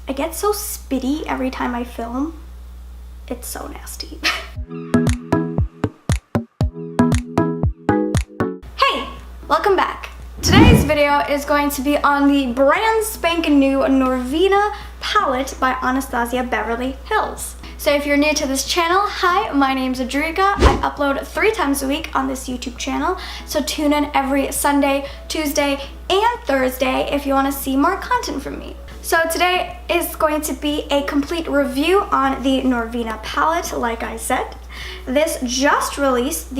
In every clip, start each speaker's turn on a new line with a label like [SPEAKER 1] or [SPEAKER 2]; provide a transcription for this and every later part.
[SPEAKER 1] I get so spitty every time I film. It's so nasty. Hey, welcome back. Today's video is going to be on the brand spanking new Norvina palette by Anastasia Beverly Hills. So if you're new to this channel, hi, my name's Adrika. I upload 3 times a week on this YouTube channel, so tune in every Sunday, Tuesday, and Thursday if you want to see more content from me. So today is going to be a complete review on the Norvina palette, like I said. This just released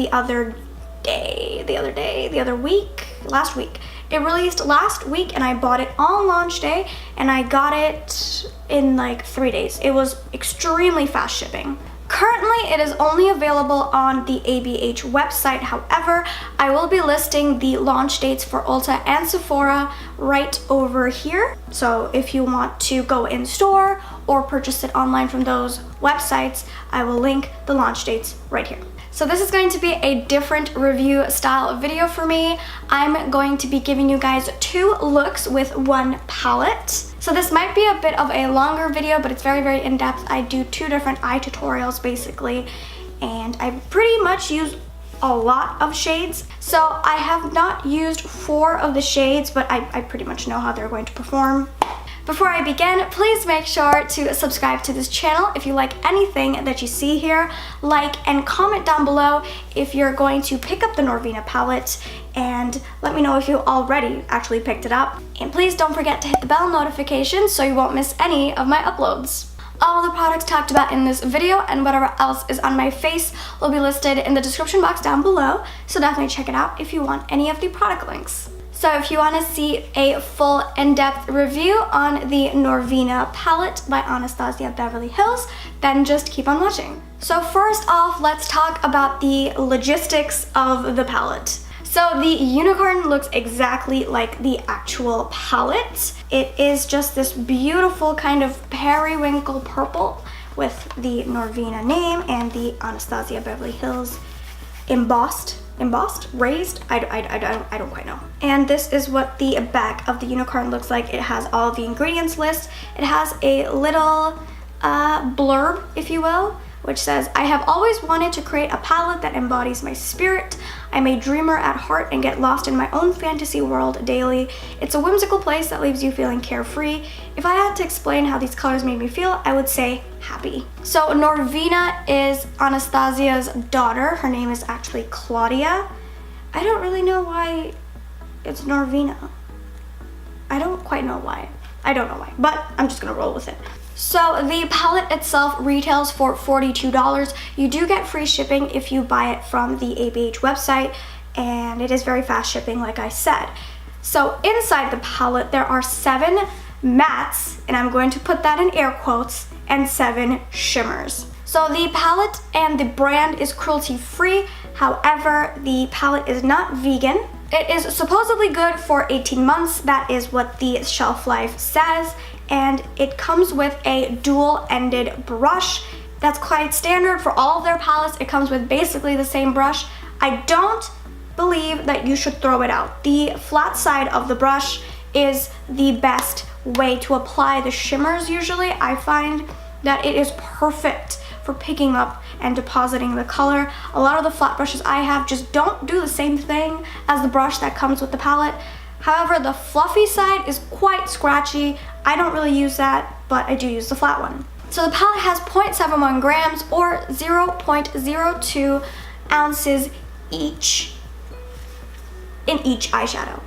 [SPEAKER 1] last week. It released last week and I bought it on launch day and I got it in like 3 days. It was extremely fast shipping. Currently, it is only available on the ABH website. However, I will be listing the launch dates for Ulta and Sephora right over here. So if you want to go in store or purchase it online from those websites, I will link the launch dates right here. So this is going to be a different review style video for me. I'm going to be giving you guys 2 looks with 1 palette. So this might be a bit of a longer video, but it's very, very in-depth. I do 2 different eye tutorials basically, and I pretty much use a lot of shades. So I have not used 4 of the shades, but I pretty much know how they're going to perform. Before I begin, please make sure to subscribe to this channel if you like anything that you see here. Like and comment down below if you're going to pick up the Norvina palette, and let me know if you already actually picked it up. And please don't forget to hit the bell notification so you won't miss any of my uploads. All the products talked about in this video and whatever else is on my face will be listed in the description box down below, so definitely check it out if you want any of the product links. So if you want to see a full in-depth review on the Norvina palette by Anastasia Beverly Hills, then just keep on watching. So first off, let's talk about the logistics of the palette. So the unicorn looks exactly like the actual palette. It is just this beautiful kind of periwinkle purple with the Norvina name and the Anastasia Beverly Hills raised? I don't quite know. And this is what the back of the unicorn looks like. It has all the ingredients list. It has a little blurb, if you will, which says, I have always wanted to create a palette that embodies my spirit. I'm a dreamer at heart and get lost in my own fantasy world daily. It's a whimsical place that leaves you feeling carefree. If I had to explain how these colors made me feel, I would say happy. So Norvina is Anastasia's daughter. Her name is actually Claudia. I don't really know why it's Norvina. I don't quite know why. I don't know why, but I'm just gonna roll with it. So the palette itself retails for $42. You do get free shipping if you buy it from the ABH website, and it is very fast shipping, like I said. So inside the palette, there are 7 mattes, and I'm going to put that in air quotes, and 7 shimmers. So the palette and the brand is cruelty-free. However, the palette is not vegan. It is supposedly good for 18 months. That is what the shelf life says. And it comes with a dual-ended brush. That's quite standard for all of their palettes. It comes with basically the same brush. I don't believe that you should throw it out. The flat side of the brush is the best way to apply the shimmers usually. I find that it is perfect for picking up and depositing the color. A lot of the flat brushes I have just don't do the same thing as the brush that comes with the palette. However, the fluffy side is quite scratchy. I don't really use that, but I do use the flat one. So the palette has 0.71 grams or 0.02 ounces each in each eyeshadow.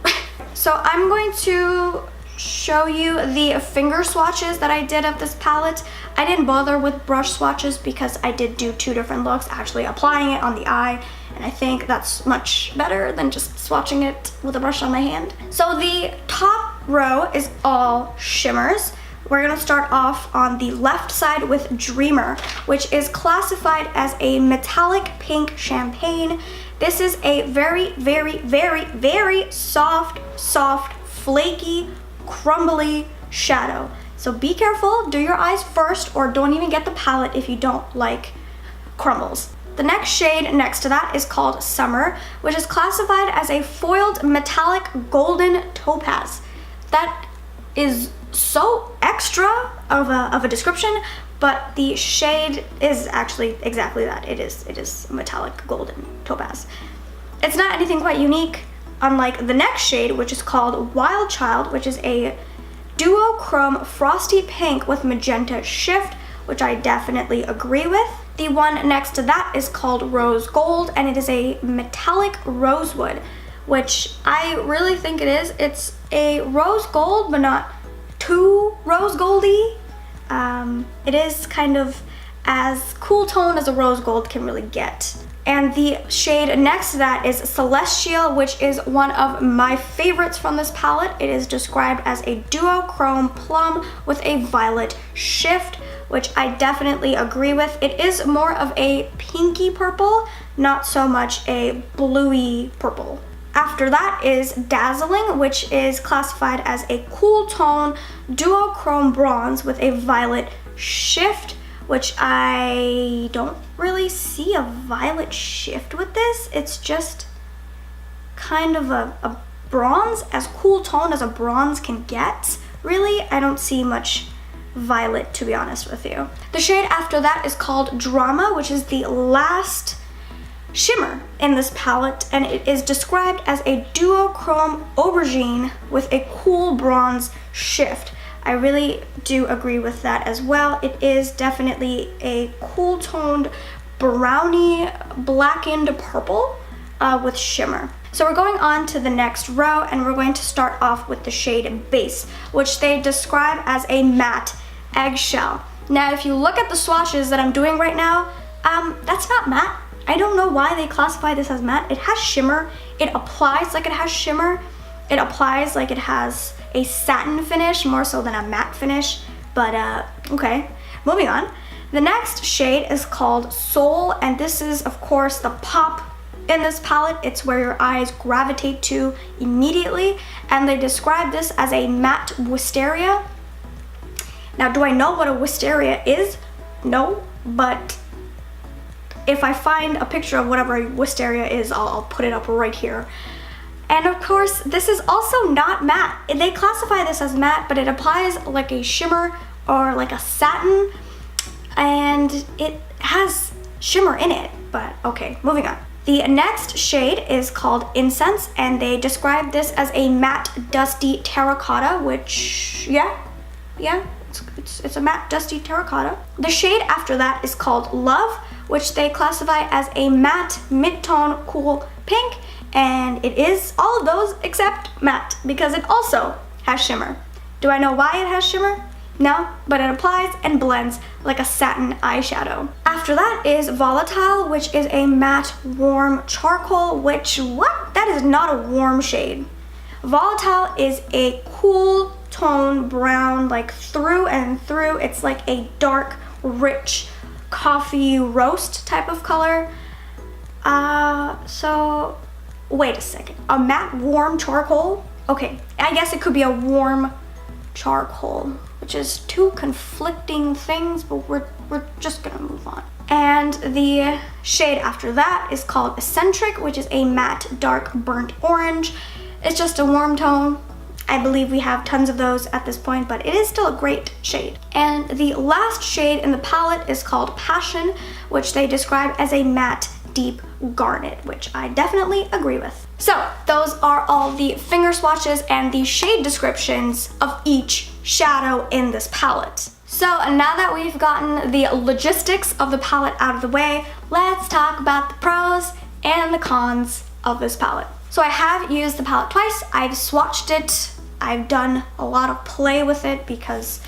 [SPEAKER 1] So I'm going to show you the finger swatches that I did of this palette. I didn't bother with brush swatches because I did do 2 different looks, actually applying it on the eye, and I think that's much better than just swatching it with a brush on my hand. So the top row is all shimmers. We're gonna start off on the left side with Dreamer, which is classified as a metallic pink champagne. This is a very, very, very, very soft, flaky, crumbly shadow. So be careful, do your eyes first, or don't even get the palette if you don't like crumbles. The next shade next to that is called Summer, which is classified as a foiled metallic golden topaz. That is so extra of a description, but the shade is actually exactly that. It is metallic golden topaz. It's not anything quite unique, unlike the next shade, which is called Wild Child, which is a duochrome frosty pink with magenta shift, which I definitely agree with. The one next to that is called Rose Gold, and it is a metallic rosewood, which I really think it is. It's a rose gold, but not too rose goldy. It is kind of as cool tone as a rose gold can really get. And the shade next to that is Celestial, which is one of my favorites from this palette. It is described as a duochrome plum with a violet shift, which I definitely agree with. It is more of a pinky purple, not so much a bluey purple. After that is Dazzling, which is classified as a cool tone duochrome bronze with a violet shift, which I don't really see a violet shift with this. It's just kind of a bronze, as cool tone as a bronze can get. Really, I don't see much violet, to be honest with you. The shade after that is called Drama, which is the last shimmer in this palette, and it is described as a duochrome aubergine with a cool bronze shift. I really do agree with that as well. It is definitely a cool toned brownie blackened purple with shimmer. So we're going on to the next row, and we're going to start off with the shade Base, which they describe as a matte eggshell. Now, if you look at the swatches that I'm doing right now, that's not matte. I don't know why they classify this as matte. It has shimmer. It applies like it has shimmer. It applies like it has a satin finish more so than a matte finish, but okay, moving on. The next shade is called Soul, and this is of course the pop in this palette. It's where your eyes gravitate to immediately, and they describe this as a matte wisteria. Now, do I know what a wisteria is? No, but if I find a picture of whatever a wisteria is, I'll put it up right here. And of course, this is also not matte. They classify this as matte, but it applies like a shimmer or like a satin, and it has shimmer in it, but okay, moving on. The next shade is called Incense, and they describe this as a matte dusty terracotta, which, yeah, it's a matte dusty terracotta. The shade after that is called Love, which they classify as a matte mid-tone cool pink, and it is all of those except matte because it also has shimmer. Do I know why it has shimmer? No, but it applies and blends like a satin eyeshadow. After that is Volatile, which is a matte warm charcoal, which, what? That is not a warm shade. Volatile is a cool tone brown, like through and through. It's like a dark, rich coffee roast type of color. So wait a second, a matte warm charcoal? Okay, I guess it could be a warm charcoal, which is two conflicting things, but we're just gonna move on. And the shade after that is called Eccentric, which is a matte dark burnt orange. It's just a warm tone. I believe we have tons of those at this point, but it is still a great shade. And the last shade in the palette is called Passion, which they describe as a matte deep garnet, which I definitely agree with. So those are all the finger swatches and the shade descriptions of each shadow in this palette. So now that we've gotten the logistics of the palette out of the way, let's talk about the pros and the cons of this palette. So I have used the palette twice. I've swatched it. I've done a lot of play with it because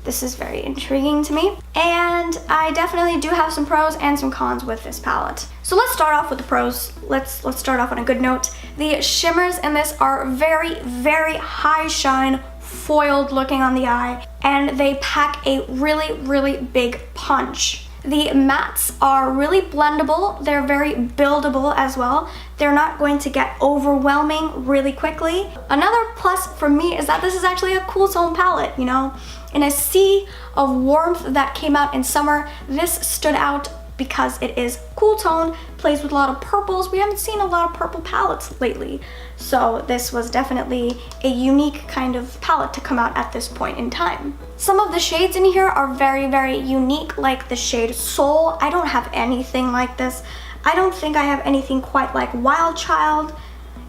[SPEAKER 1] this is very intriguing to me. And I definitely do have some pros and some cons with this palette. So let's start off with the pros. Let's start off on a good note. The shimmers in this are very, very high shine, foiled looking on the eye, and they pack a really, really big punch. The mattes are really blendable. They're very buildable as well. They're not going to get overwhelming really quickly. Another plus for me is that this is actually a cool tone palette, you know? In a sea of warmth that came out in summer, this stood out because it is cool tone, plays with a lot of purples. We haven't seen a lot of purple palettes lately. So this was definitely a unique kind of palette to come out at this point in time. Some of the shades in here are very, very unique, like the shade Soul. I don't have anything like this. I don't think I have anything quite like Wild Child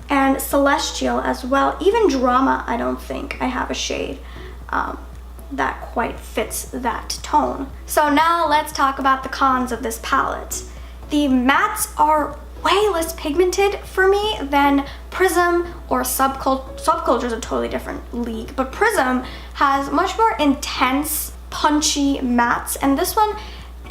[SPEAKER 1] and Celestial as well. Even Drama, I don't think I have a shade that quite fits that tone. So now let's talk about the cons of this palette. The mattes are way less pigmented for me than Prism or Subculture is a totally different league, but Prism has much more intense, punchy mattes, and this one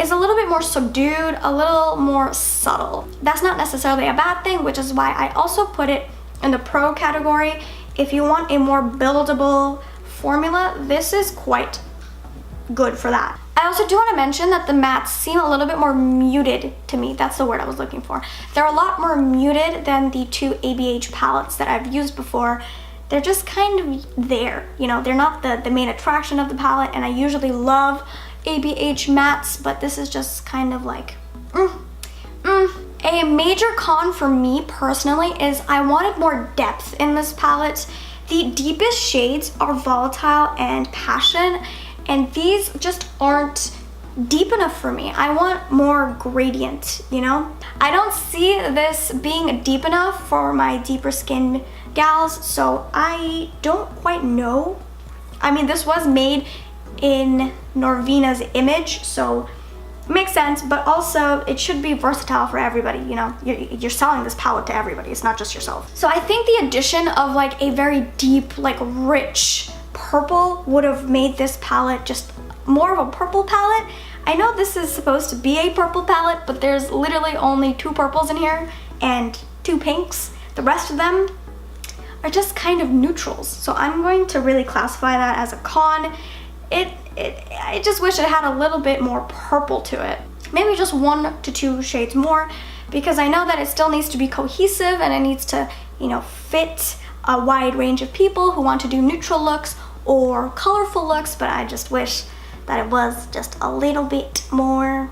[SPEAKER 1] is a little bit more subdued, a little more subtle. That's not necessarily a bad thing, which is why I also put it in the pro category. If you want a more buildable formula, this is quite good for that. I also do want to mention that the mattes seem a little bit more muted to me. That's the word I was looking for. They're a lot more muted than the two ABH palettes that I've used before. They're just kind of there, you know, they're not the main attraction of the palette, and I usually love ABH mattes, but this is just kind of like, A major con for me personally is I wanted more depth in this palette. The deepest shades are Volatile and Passion, and these just aren't deep enough for me. I want more gradient, you know? I don't see this being deep enough for my deeper skin gals, so I don't quite know. I mean, this was made in Norvina's image, so it makes sense, but also it should be versatile for everybody, you know? You're selling this palette to everybody, it's not just yourself. So I think the addition of like a very deep, like rich purple would have made this palette just more of a purple palette. I know this is supposed to be a purple palette, but there's literally only 2 purples in here and 2 pinks. The rest of them are just kind of neutrals. So I'm going to really classify that as a con. I just wish it had a little bit more purple to it. Maybe just 1 to 2 shades more, because I know that it still needs to be cohesive and it needs to, you know, fit a wide range of people who want to do neutral looks or colorful looks, but I just wish that it was just a little bit more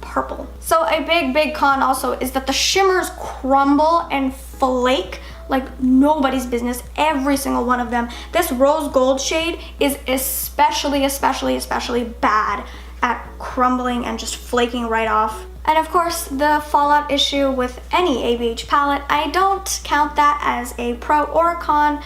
[SPEAKER 1] purple. So a big con also is that the shimmers crumble and flake like nobody's business, every single one of them. This rose gold shade is especially bad at crumbling and just flaking right off. And of course, the fallout issue with any ABH palette, I don't count that as a pro or a con.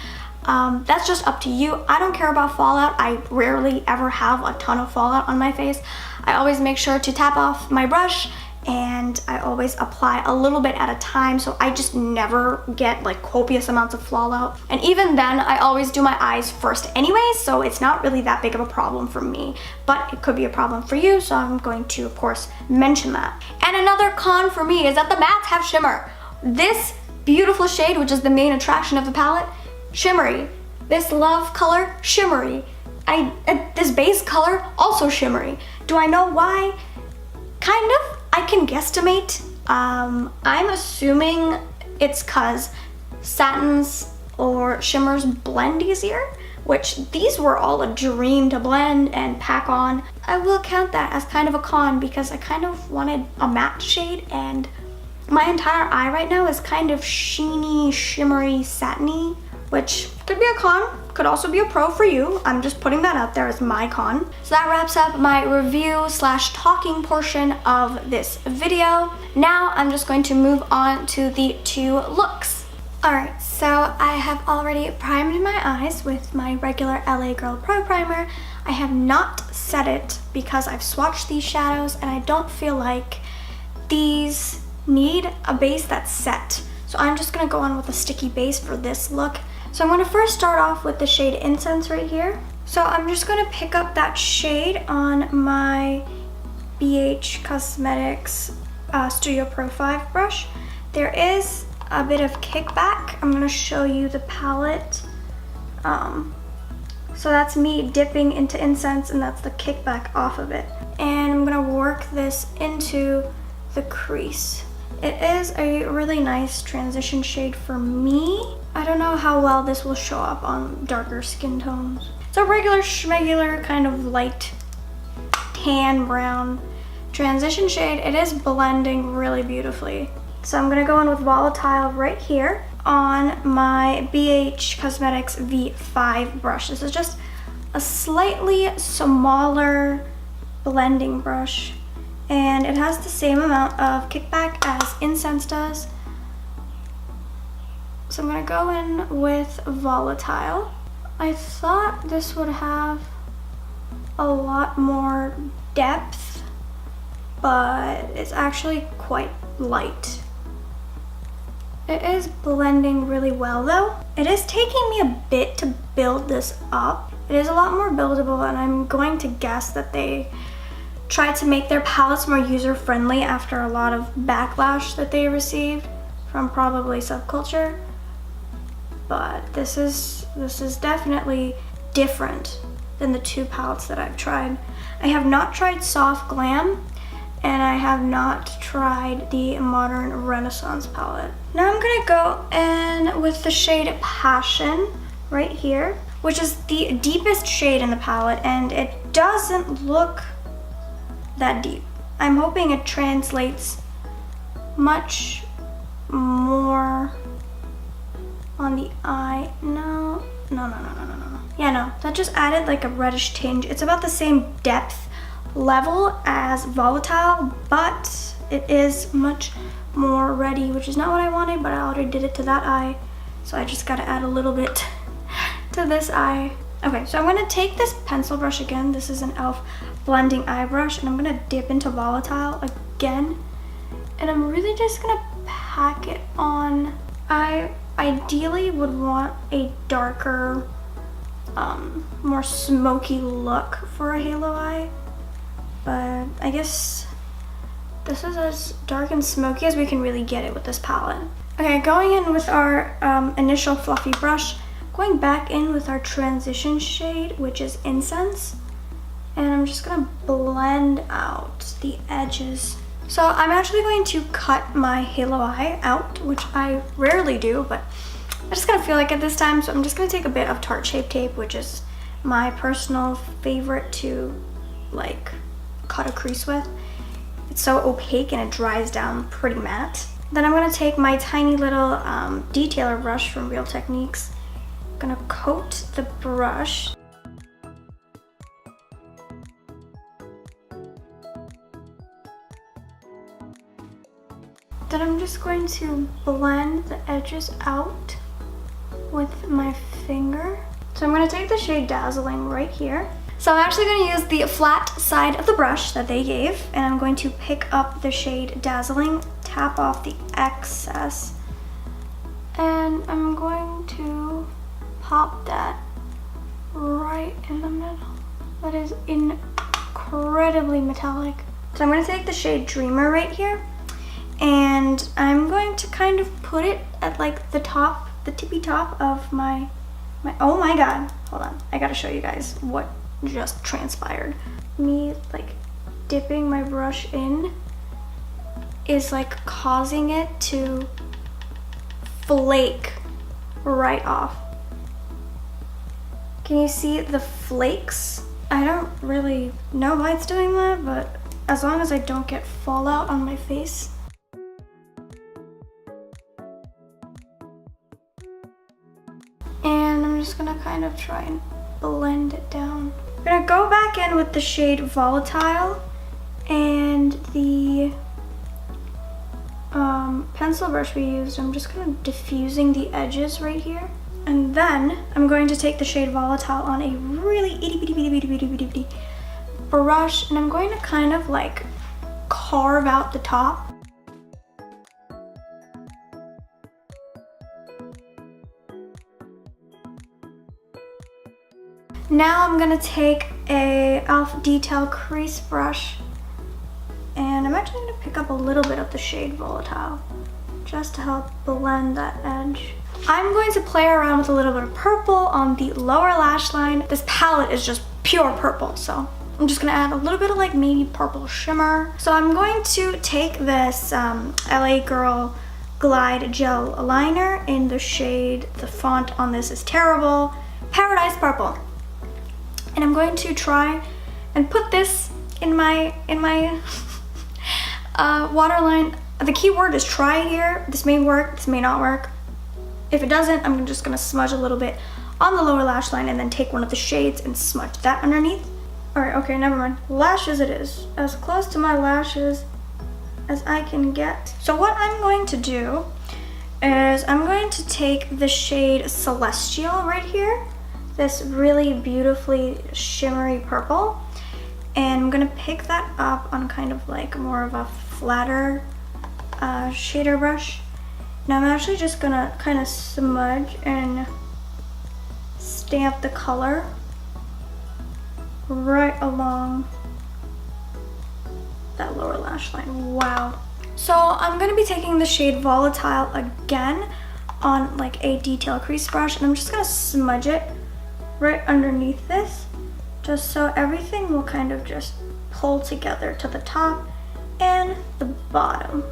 [SPEAKER 1] That's just up to you. I don't care about fallout. I rarely ever have a ton of fallout on my face. I always make sure to tap off my brush, and I always apply a little bit at a time, so I just never get like copious amounts of fallout. And even then, I always do my eyes first anyway, so it's not really that big of a problem for me, but it could be a problem for you, so I'm going to, of course, mention that. And another con for me is that the mattes have shimmer. This beautiful shade, which is the main attraction of the palette, shimmery. This love color, shimmery. This base color, also shimmery. Do I know why? Kind of. I can guesstimate. I'm assuming it's cause satins or shimmers blend easier, which these were all a dream to blend and pack on. I will count that as kind of a con because I kind of wanted a matte shade, and my entire eye right now is kind of sheeny, shimmery, satiny, which could be a con, could also be a pro for you. I'm just putting that out there as my con. So that wraps up my review / talking portion of this video. Now I'm just going to move on to the 2 looks. Alright, so I have already primed my eyes with my regular LA Girl Pro Primer. I have not set it because I've swatched these shadows and I don't feel like these need a base that's set. So I'm just gonna go on with a sticky base for this look. So I'm gonna first start off with the shade Incense right here. So I'm just gonna pick up that shade on my BH Cosmetics Studio Pro 5 brush. There is a bit of kickback. I'm gonna show you the palette. So that's me dipping into Incense, and that's the kickback off of it. And I'm gonna work this into the crease. It is a really nice transition shade for me. I don't know how well this will show up on darker skin tones. It's a regular schmegular kind of light tan brown transition shade, it is blending really beautifully. So I'm gonna go in with Volatile right here on my BH Cosmetics V5 brush. This is just a slightly smaller blending brush, and it has the same amount of kickback as Incense does. So I'm gonna go in with Volatile. I thought this would have a lot more depth, but it's actually quite light. It is blending really well though. It is taking me a bit to build this up. It is a lot more buildable, and I'm going to guess that they tried to make their palettes more user-friendly after a lot of backlash that they received from probably Subculture. But this is definitely different than the two palettes that I've tried. I have not tried Soft Glam, and I have not tried the Modern Renaissance palette. Now I'm gonna go in with the shade Passion right here, which is the deepest shade in the palette, and it doesn't look that deep. I'm hoping it translates much more on the eye. No. Yeah, no, that just added like a reddish tinge. It's about the same depth level as Volatile, but it is much more reddy, which is not what I wanted, but I already did it to that eye, so I just gotta add a little bit to this eye. Okay, so I'm gonna take this pencil brush again. This is an e.l.f. blending eye brush, and I'm gonna dip into Volatile again, and I'm really just gonna pack it on. I ideally would want a darker, more smoky look for a halo eye, but I guess this is as dark and smoky as we can really get it with this palette. Okay, going in with our initial fluffy brush, going back in with our transition shade, which is Incense, and I'm just gonna blend out the edges. So I'm actually going to cut my halo eye out, which I rarely do, but I just kind of feel like it this time, so I'm just gonna take a bit of Tarte Shape Tape, which is my personal favorite to like cut a crease with. It's so opaque and it dries down pretty matte. Then I'm gonna take my tiny little detailer brush from Real Techniques. I'm gonna coat the brush. Then I'm just going to blend the edges out with my finger. So I'm gonna take the shade Dazzling right here. So I'm actually gonna use the flat side of the brush that they gave, and I'm going to pick up the shade Dazzling, tap off the excess, and I'm going to pop that right in the middle. That is incredibly metallic. So I'm gonna take the shade Dreamer right here, and I'm going to kind of put it at like the top, the tippy top of my oh my god, hold on, I gotta show you guys what just transpired. Me like dipping my brush in is like causing it to flake right off. Can you see the flakes? I don't really know why it's doing that, but as long as I don't get fallout on my face. And I'm just gonna kind of try and blend it down. I'm gonna go back in with the shade Volatile and the pencil brush we used. I'm just kind of diffusing the edges right here. And then I'm going to take the shade Volatile on a really itty bitty brush, and I'm going to kind of like carve out the top. Now I'm gonna take a e.l.f. Detail crease brush, and I'm actually gonna pick up a little bit of the shade Volatile just to help blend that edge. I'm going to play around with a little bit of purple on the lower lash line. This palette is just pure purple, so I'm just gonna add a little bit of like maybe purple shimmer. So I'm going to take this LA Girl Glide Gel Liner in the shade, the font on this is terrible, Paradise Purple. And I'm going to try and put this in my waterline. The key word is try here. This may work, this may not work. If it doesn't, I'm just gonna smudge a little bit on the lower lash line and then take one of the shades and smudge that underneath. All right, okay, never mind. Lashes it is. As close to my lashes as I can get. So what I'm going to do is I'm going to take the shade Celestial right here, this really beautifully shimmery purple, and I'm gonna pick that up on kind of like more of a flatter shader brush. Now I'm actually just gonna kind of smudge and stamp the color right along that lower lash line. Wow. So I'm gonna be taking the shade Volatile again on like a detail crease brush, and I'm just gonna smudge it right underneath this, just so everything will kind of just pull together to the top and the bottom.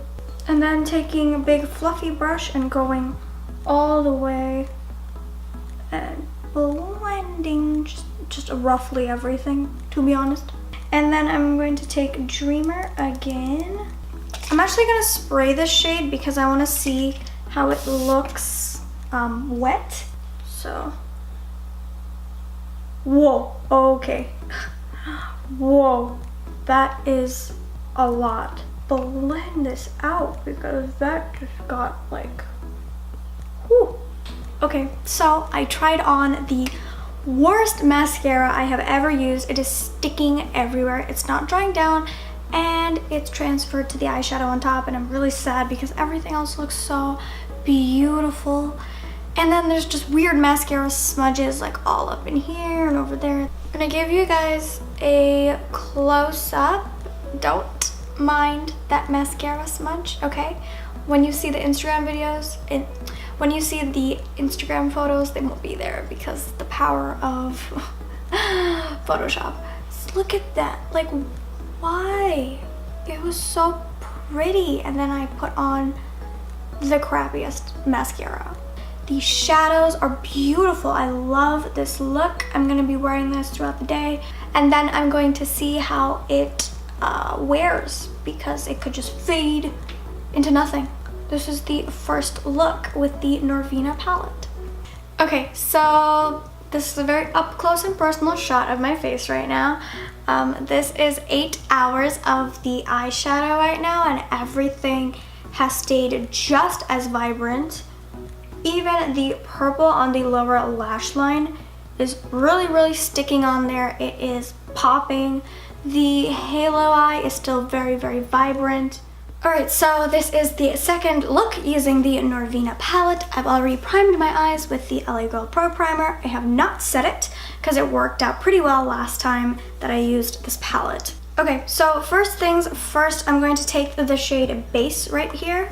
[SPEAKER 1] And then taking a big fluffy brush and going all the way and blending just roughly everything, to be honest. And then I'm going to take Dreamer again. I'm actually gonna spray this shade because I wanna see how it looks wet. So, whoa, okay. Whoa, that is a lot. Blend this out because that just got like, whew. Okay, so I tried on the worst mascara I have ever used. It is sticking everywhere. It's not drying down and it's transferred to the eyeshadow on top, and I'm really sad because everything else looks so beautiful. And then there's just weird mascara smudges like all up in here and over there. I'm gonna give you guys a close-up. Don't mind that mascara smudge, okay? When you see the Instagram videos, when you see the Instagram photos, they won't be there because the power of Photoshop. Look at that, like, why? It was so pretty, and then I put on the crappiest mascara. The shadows are beautiful. I love this look. I'm gonna be wearing this throughout the day, and then I'm going to see how it wears, because it could just fade into nothing. This is the first look with the Norvina palette. Okay, so this is a very up close and personal shot of my face right now. This is 8 hours of the eyeshadow right now, and everything has stayed just as vibrant. Even the purple on the lower lash line is really sticking on there. It is popping. The halo eye is still very vibrant. Alright, so this is the second look using the Norvina palette. I've already primed my eyes with the LA Girl Pro Primer. I have not set it because it worked out pretty well last time that I used this palette. Okay, so first things first, I'm going to take the shade Base right here,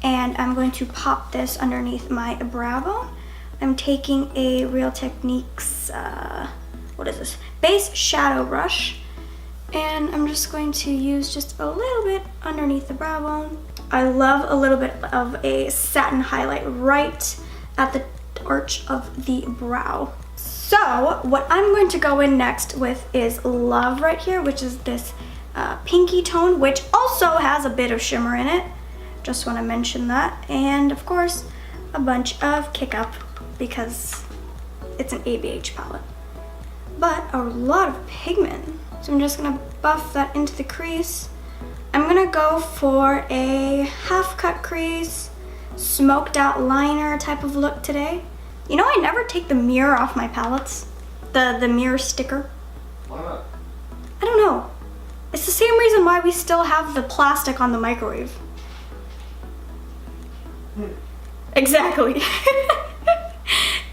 [SPEAKER 1] and I'm going to pop this underneath my brow bone. I'm taking a Real Techniques, what is this? Base shadow brush. And I'm just going to use just a little bit underneath the brow bone. I love a little bit of a satin highlight right at the arch of the brow. So what I'm going to go in next with is Love right here, which is this pinky tone, which also has a bit of shimmer in it. Just want to mention that. And of course, a bunch of Kick Up because it's an ABH palette. But a lot of pigment. So I'm just gonna buff that into the crease. I'm gonna go for a half cut crease, smoked out liner type of look today. You know, I never take the mirror off my palettes, the mirror sticker.
[SPEAKER 2] Why not?
[SPEAKER 1] I don't know. It's the same reason why we still have the plastic on the microwave. Exactly.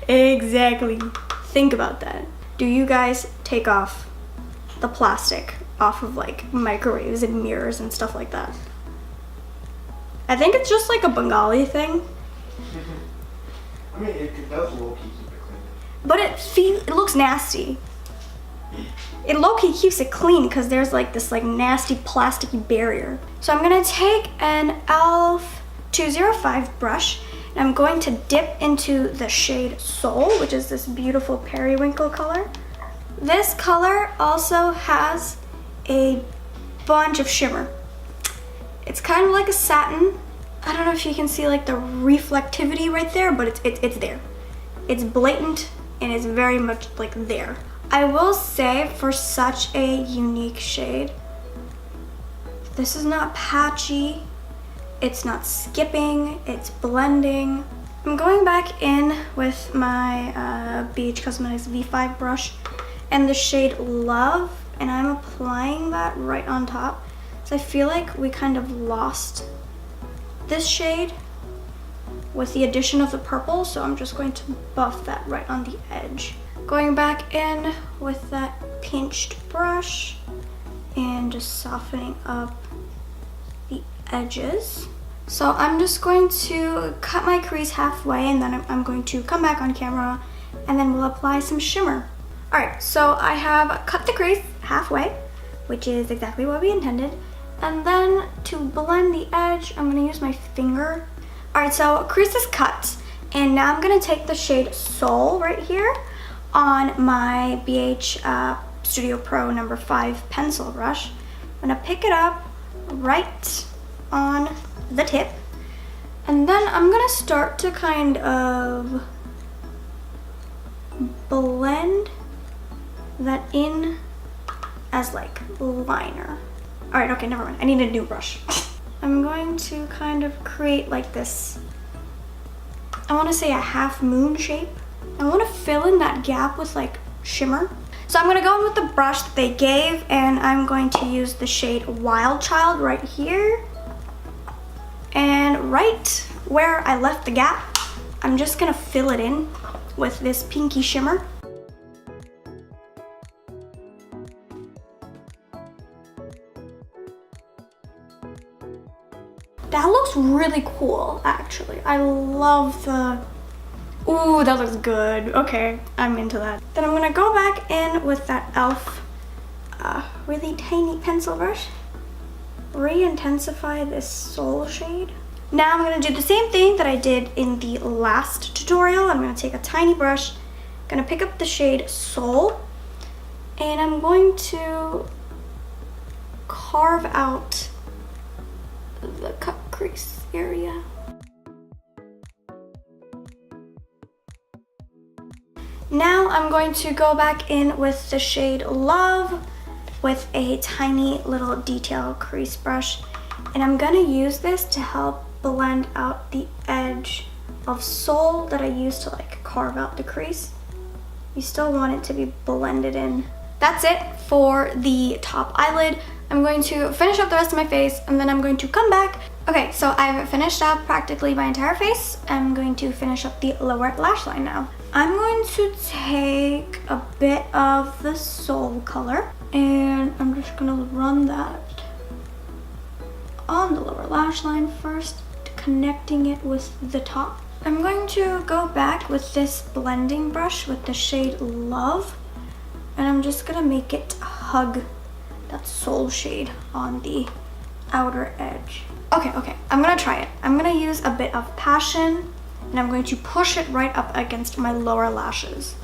[SPEAKER 1] Exactly. Think about that. Do you guys take off the plastic off of like microwaves and mirrors and stuff like that? I think it's just like a Bengali thing.
[SPEAKER 2] I mean, it does low-key keep it clean.
[SPEAKER 1] But it looks nasty. It low-key keeps it clean because there's like this like nasty plasticky barrier. So I'm gonna take an e.l.f. 205 brush, and I'm going to dip into the shade Soul, which is this beautiful periwinkle color. This color also has a bunch of shimmer. It's kind of like a satin. I don't know if you can see like the reflectivity right there, but it's there. It's blatant and it's very much like there. I will say, for such a unique shade, this is not patchy, it's not skipping, it's blending. I'm going back in with my BH Cosmetics V5 brush and the shade Love, and I'm applying that right on top. So I feel like we kind of lost this shade with the addition of the purple, so I'm just going to buff that right on the edge. Going back in with that pinched brush and just softening up the edges. So I'm just going to cut my crease halfway, and then I'm going to come back on camera and then we'll apply some shimmer. All right, so I have cut the crease halfway, which is exactly what we intended. And then to blend the edge, I'm gonna use my finger. All right, so crease is cut. And now I'm gonna take the shade Soul right here on my BH Studio Pro number 5 pencil brush. I'm gonna pick it up right on the tip. And then I'm gonna start to kind of blend that in as like liner. All right, okay, never mind. I need a new brush. I'm going to kind of create like this, I wanna say a half moon shape. I wanna fill in that gap with like shimmer. So I'm gonna go in with the brush that they gave, and I'm going to use the shade Wild Child right here. And right where I left the gap, I'm just gonna fill it in with this pinky shimmer. That looks really cool, actually. I love the, ooh, that looks good. Okay, I'm into that. Then I'm gonna go back in with that e.l.f. Really tiny pencil brush. Re-intensify this Soul shade. Now I'm gonna do the same thing that I did in the last tutorial. I'm gonna take a tiny brush, gonna pick up the shade Soul, and I'm going to carve out the cut crease area. Now I'm going to go back in with the shade Love with a tiny little detail crease brush, and I'm gonna use this to help blend out the edge of Soul that I used to like carve out the crease. You still want it to be blended in. That's it for the top eyelid. I'm going to finish up the rest of my face, and then I'm going to come back. Okay, so I've finished up practically my entire face. I'm going to finish up the lower lash line now. I'm going to take a bit of the Soul color, and I'm just gonna run that on the lower lash line first, connecting it with the top. I'm going to go back with this blending brush with the shade Love, and I'm just gonna make it hug that Soul shade on the outer edge. Okay, I'm gonna try it. I'm gonna use a bit of Passion, and I'm going to push it right up against my lower lashes.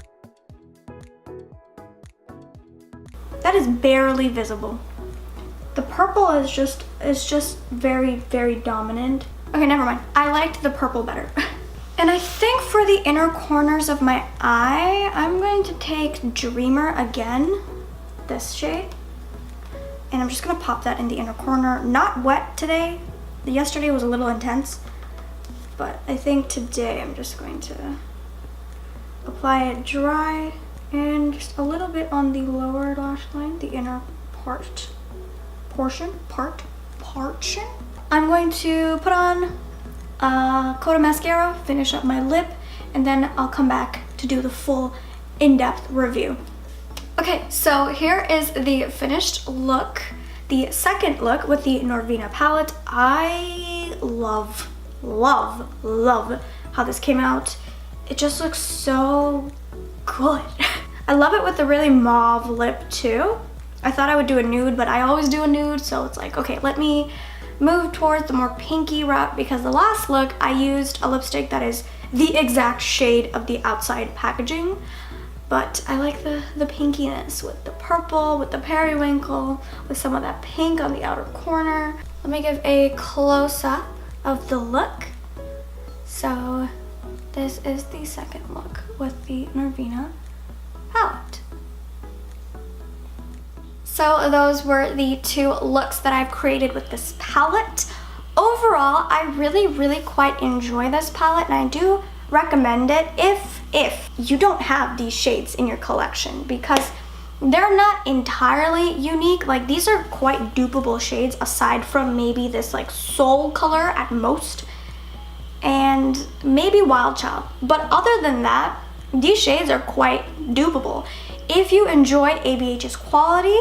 [SPEAKER 1] That is barely visible. The purple is just very, very dominant. Okay, never mind. I liked the purple better. And I think for the inner corners of my eye, I'm going to take Dreamer again, this shade. And I'm just gonna pop that in the inner corner. Not wet today. Yesterday was a little intense, but I think today I'm just going to apply it dry and just a little bit on the lower lash line, the inner portion. I'm going to put on a coat of mascara, finish up my lip, and then I'll come back to do the full in-depth review. Okay, so here is the finished look, the second look with the Norvina palette. I love how this came out. It just looks so good. I love it with the really mauve lip too. I thought I would do a nude, but I always do a nude, so it's like, okay, let me move towards the more pinky route, because the last look I used a lipstick that is the exact shade of the outside packaging. But I like the pinkiness with the purple, with the periwinkle, with some of that pink on the outer corner. let me give a close-up of the look. So this is the second look with the Norvina palette. So those were the two looks that I've created with this palette. Overall, I really quite enjoy this palette, and I do recommend it if you don't have these shades in your collection, because they're not entirely unique. Like, these are quite dupable shades aside from maybe this like soul color at most and maybe Wild Child. But other than that, these shades are quite dupable. If you enjoy ABH's quality,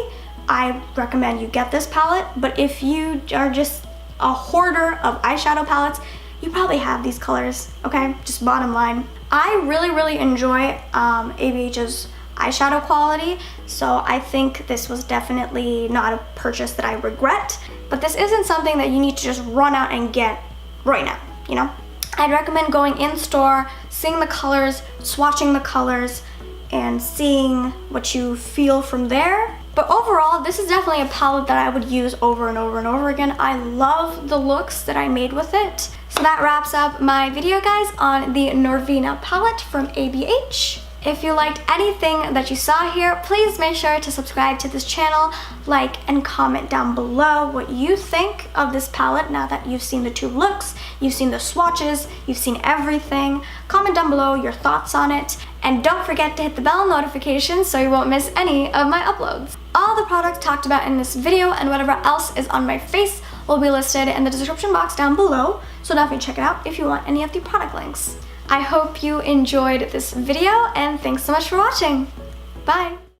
[SPEAKER 1] I recommend you get this palette, but if you are just a hoarder of eyeshadow palettes, you probably have these colors, okay? Just bottom line. I really enjoy ABH's eyeshadow quality, so I think this was definitely not a purchase that I regret, but this isn't something that you need to just run out and get right now, you know? I'd recommend going in store, seeing the colors, swatching the colors, and seeing what you feel from there. But overall, this is definitely a palette that I would use over and over again. I love the looks that I made with it. So that wraps up my video, guys, on the Norvina palette from ABH. If you liked anything that you saw here, please make sure to subscribe to this channel, like, and comment down below what you think of this palette now that you've seen the two looks, you've seen the swatches, you've seen everything. Comment down below your thoughts on it, and don't forget to hit the bell notification so you won't miss any of my uploads. All the products talked about in this video and whatever else is on my face will be listed in the description box down below, so definitely check it out if you want any of the product links. I hope you enjoyed this video, and thanks so much for watching. Bye!